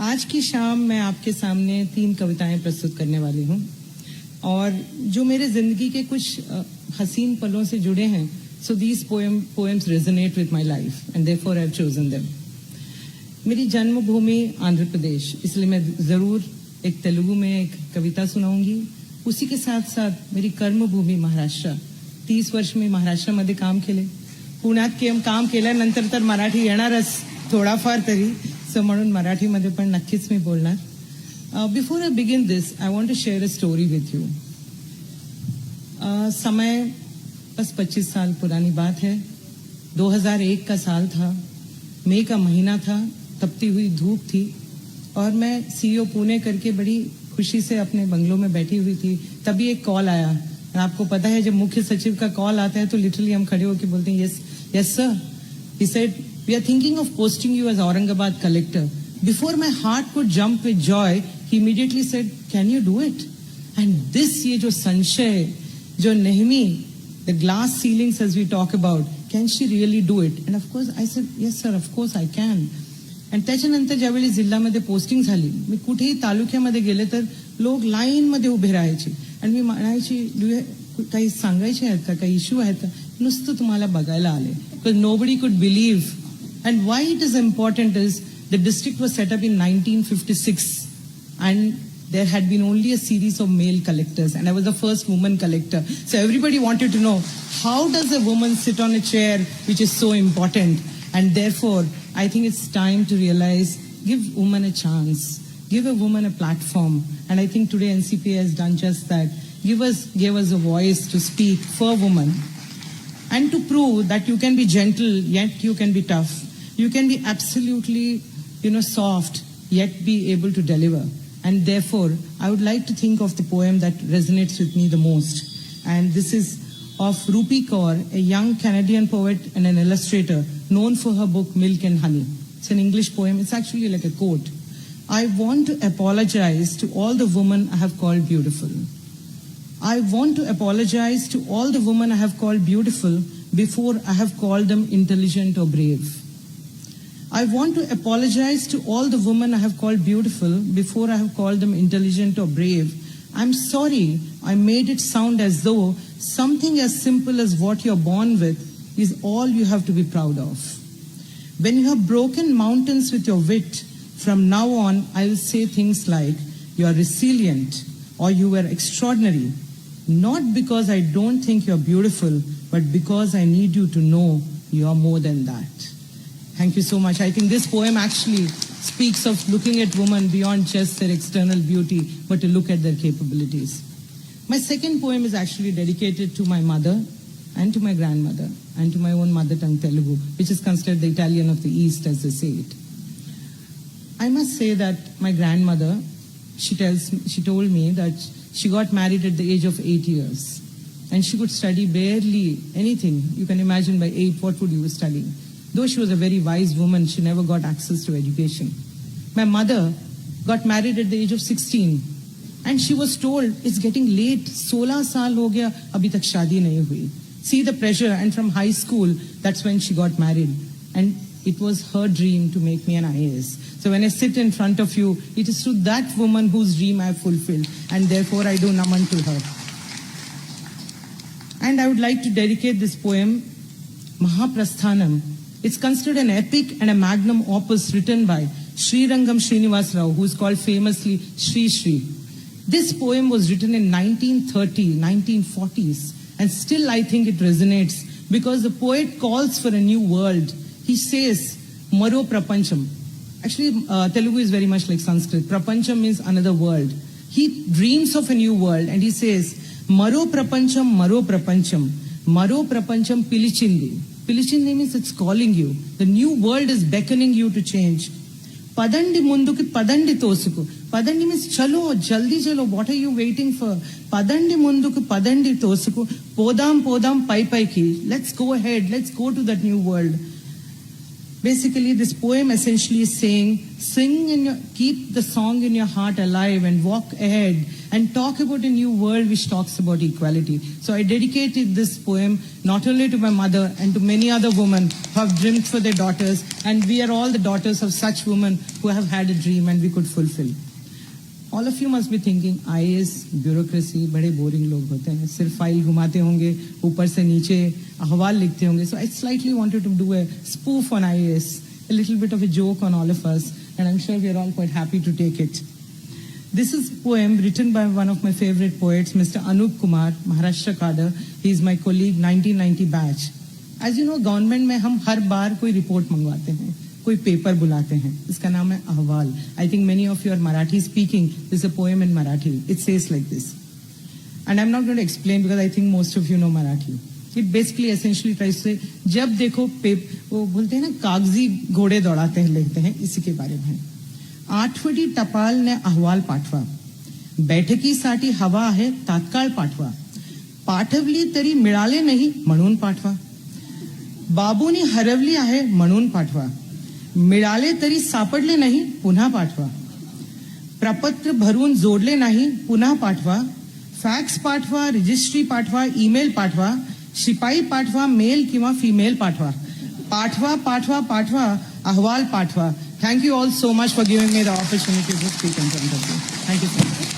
आज की शाम मैं आपके सामने 3 कविताएं प्रस्तुत करने वाली हूं और जो मेरे जिंदगी के कुछ हसीन पलों से जुड़े हैं. So these poems resonate with my life and therefore I have chosen them. मेरी जन्मभूमि आंध्र प्रदेश, इसलिए मैं जरूर एक तेलुगु में एक कविता सुनाऊंगी. उसी के साथ साथ मेरी कर्मभूमी महाराष्ट्र. 30 वर्ष मी महाराष्ट्रामध्ये काम केले. पुण्यात काम केल्यानंतर तर मराठी येणारच थोडाफार तरी, सो म्हणून मराठीमध्ये पण नक्कीच मी बोलणार. Before I begin this I want to share a story with you. समय बस 25 साल पुरानी बात है. 2001 का साल था, मई का महीना था, तपती हुई धूप थी और मैं सीईओ पुणे करके बड़ी खुशी से अपने बंगलों में बैठी हुई थी. तभी एक कॉल आया. आपको पता है जब मुख्य सचिव का कॉल आता है तो लिटरली हम खड़े होकर बोलते हैं yes sir. He said we are thinking of posting you as Aurangabad collector. Before my heart could jump with joy, he immediately said, can you do it? And this ye jo sanshay, jo nehmi, the glass ceilings as we talk about, can she really do it? And of course I said, yes sir, of course I can. And त्याच्यानंतर ज्यावेळी जिल्ह्यामध्ये posting झाली, मी कुठेही तालुक्यामध्ये गेले तर लोक line मध्ये उभे राहायचे आणि मी म्हणायची काही सांगायचे आहेत का, काही इश्यू आहेत का. नुसतं तुम्हाला बघायला आले. Because nobody could believe. And why it is important is the district was set up in 1956 and there had been only a series of male collectors and I was the first woman collector. So everybody wanted to know, how does a woman sit on a chair which is so important? And therefore, I think it's time to realize, give women a chance, give a woman a platform. And I think today NCPA has done just that. Gave us a voice to speak for women and to prove that you can be gentle, yet you can be tough. You can be absolutely, soft, yet be able to deliver. And therefore, I would like to think of the poem that resonates with me the most. And this is of Rupi Kaur, a young Canadian poet and an illustrator known for her book Milk and Honey. It's an English poem. It's actually like a quote. I want to apologize to all the women I have called beautiful. I want to apologize to all the women I have called beautiful before I have called them intelligent or brave. I want to apologize to all the women I have called beautiful before I have called them intelligent or brave. I'm sorry I made it sound as though something as simple as what you're born with is all you have to be proud of. When you have broken mountains with your wit, from now on I will say things like, you are resilient or you were extraordinary. Not because I don't think you're beautiful, but because I need you to know you're more than that. Thank you so much. I think this poem actually speaks of looking at women beyond just their external beauty, but to look at their capabilities. My second poem is actually dedicated to my mother and to my grandmother and to my own mother tongue Telugu, which is considered the Italian of the East, as they say it. I must say that my grandmother, she told me that she got married at the age of 8 years and she could study barely anything. You can imagine by 8, what would you be studying? Though she was a very wise woman, she never got access to education. My mother got married at the age of 16 and she was told, it's getting late, 16 saal ho gaya, abhi tak shaadi nahi hui. See the pressure, and from high school, that's when she got married. And it was her dream to make me an IAS. So when I sit in front of you, it is to that woman whose dream I have fulfilled, and therefore I do naman to her. And I would like to dedicate this poem, Mahaprasthanam. It's considered an epic and a magnum opus written by Srirangam Srinivas Rao, who is called famously Sri Sri. This poem was written in 1930, 1940s, and still I think it resonates because the poet calls for a new world. He says, Maro Prapancham. Actually, Telugu is very much like Sanskrit. Prapancham means another world. He dreams of a new world and he says, Maro Prapancham, Maro Prapancham. Maro Prapancham Pilichindi. Pilichindi means it's calling you. The new world is beckoning you to change. Padandi munduki padandi tosuku. Padandi means chalo, jaldi chalo. What are you waiting for? Padandi munduku padandi tosuku. Podam pai ki. Let's go ahead. Let's go to that new world. Basically, this poem essentially is saying, keep the song in your heart alive and walk ahead and talk about a new world which talks about equality. So I dedicated this poem not only to my mother and to many other women who have dreamed for their daughters, and we are all the daughters of such women who have had a dream and we could fulfill. All of you must be thinking, IAS, bureaucracy, बड़े boring लोग होते हैं, सिर्फ file घुमाते होंगे, ऊपर से नीचे अहवाल लिखते होंगे. So I slightly wanted to do a spoof on IAS, a little bit of a joke on all of us, and I'm sure we are all quite happy to take it. This is a poem written by one of my favorite poets, Mr. Anup Kumar, Maharashtra cadre. He is my colleague, 1990 batch. As you know, government में हम हर बार कोई report मंगवाते हैं, कोई paper बुलाते हैं. इसका नाम है अहवाल. I think many of you are Marathi speaking. This is a poem in Marathi. It says like this. And I'm not going to explain because I think most of you know Marathi. It basically essentially tries to say, जब देखो वो बोलते हैं ना कागजी घोड़े दौड़ाते हैं लिखते हैं, इसी के बारे में. आठवडी टपाल ने अहवाल पाठवा, बैठकीसाठी हवा आहे तात्काळ पाठवा, पाठवली तरी मिळाले नाही म्हणून पाठवा, बाबूनी हरवली आहे म्हणून पाठवा, मिळाले तरी सापडले नाही पुन्हा पाठवा, प्रपत्र भरून जोडले नाही पुन्हा पाठवा, फॅक्स पाठवा, रजिस्ट्री पाठवा, ईमेल पाठवा, शिपाई पाठवा, मेल किंवा फीमेल पाठवा, पाठवा पाठवा पाठवा, अहवाल पाठवा. Thank you all so much for giving me the opportunity to speak in front of you. Thank you so much.